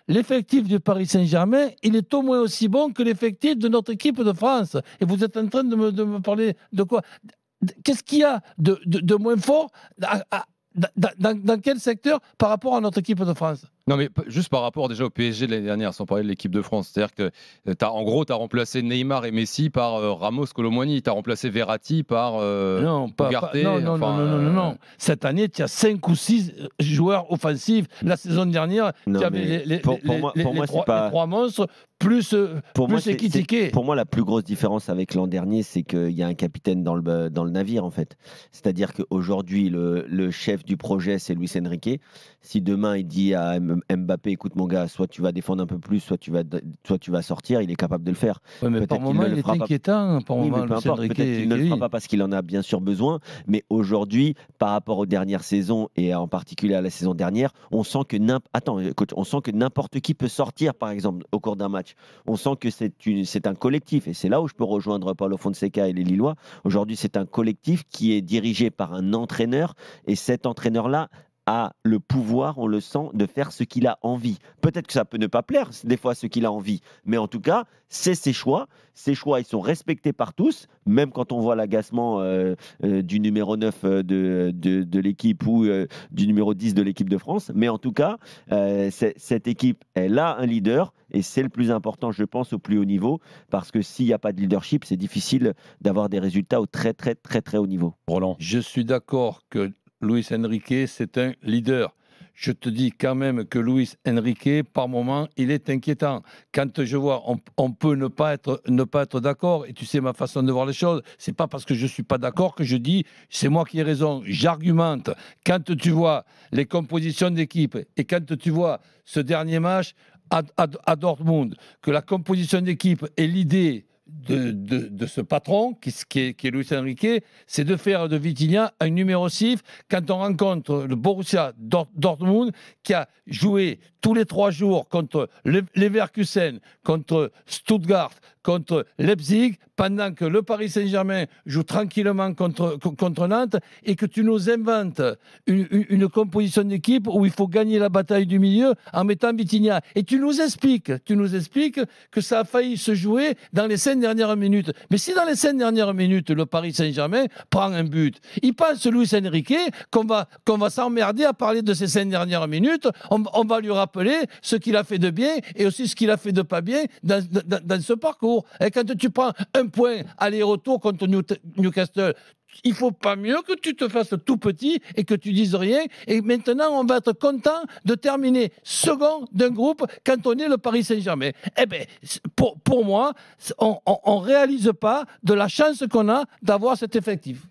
l'effectif du Paris Saint-Germain, il est au moins aussi bon que l'effectif de notre équipe de France. Et vous êtes en train de me parler de quoi? Qu'est-ce qu'il y a de moins fort dans quel secteur par rapport à notre équipe de France? Non, mais juste par rapport déjà au PSG de l'année dernière, sans parler de l'équipe de France. C'est-à-dire que, en gros, tu as remplacé Neymar et Messi par Ramos, Colomboigny. Tu as remplacé Verratti par Ugarte. Non. Cette année, tu as 5 ou 6 joueurs offensifs. La saison dernière, tu avais les 3 monstres, plus Ekitike. Pour moi, la plus grosse différence avec l'an dernier, c'est qu'il y a un capitaine dans le navire, en fait. C'est-à-dire qu'aujourd'hui, le chef du projet, c'est Luis Enrique. Si demain, il dit à Mbappé, écoute mon gars, soit tu vas défendre un peu plus, soit tu vas sortir, il est capable de le faire. Ouais, mais par moment, il est inquiétant. Par moment, peu importe, peut-être qu'il ne le fera pas parce qu'il en a bien sûr besoin, mais aujourd'hui, par rapport aux dernières saisons et en particulier à la saison dernière, on sent que n'importe qui peut sortir, par exemple, au cours d'un match. On sent que c'est un collectif, et c'est là où je peux rejoindre Paulo Fonseca et les Lillois. Aujourd'hui, c'est un collectif qui est dirigé par un entraîneur, et cet entraîneur-là a le pouvoir, on le sent, de faire ce qu'il a envie. Peut-être que ça peut ne pas plaire, des fois, ce qu'il a envie. Mais en tout cas, c'est ses choix. Ses choix, ils sont respectés par tous, même quand on voit l'agacement du numéro 9 de l'équipe ou du numéro 10 de l'équipe de France. Mais en tout cas, cette équipe, elle a un leader. Et c'est le plus important, je pense, au plus haut niveau. Parce que s'il n'y a pas de leadership, c'est difficile d'avoir des résultats au très, très, très, très haut niveau. Roland. Je suis d'accord que Luis Enrique, c'est un leader. Je te dis quand même que Luis Enrique, par moment, il est inquiétant. Quand je vois, on peut ne pas être d'accord, et tu sais ma façon de voir les choses, c'est pas parce que je suis pas d'accord que je dis c'est moi qui ai raison. J'argumente. Quand tu vois les compositions d'équipe et quand tu vois ce dernier match à Dortmund, que la composition d'équipe est l'idée de ce patron, qui est Luis Enrique, c'est de faire de Vitinha un numéro 6 quand on rencontre le Borussia Dortmund qui a joué tous les 3 jours contre Leverkusen, contre Stuttgart, contre Leipzig, pendant que le Paris Saint-Germain joue tranquillement contre Nantes, et que tu nous inventes une composition d'équipe où il faut gagner la bataille du milieu en mettant Vitinha. Et tu nous expliques que ça a failli se jouer dans les 5 dernières minutes. Mais si dans les 5 dernières minutes, le Paris Saint-Germain prend un but, il pense, Luis Enrique, qu'on va s'emmerder à parler de ces 5 dernières minutes. On va lui rappeler ce qu'il a fait de bien et aussi ce qu'il a fait de pas bien dans ce parcours. Et quand tu prends un point aller-retour contre Newcastle, il faut pas mieux que tu te fasses tout petit et que tu dises rien. Et maintenant, on va être content de terminer second d'un groupe quand on est le Paris Saint-Germain. Eh bien, pour moi, on ne réalise pas de la chance qu'on a d'avoir cet effectif.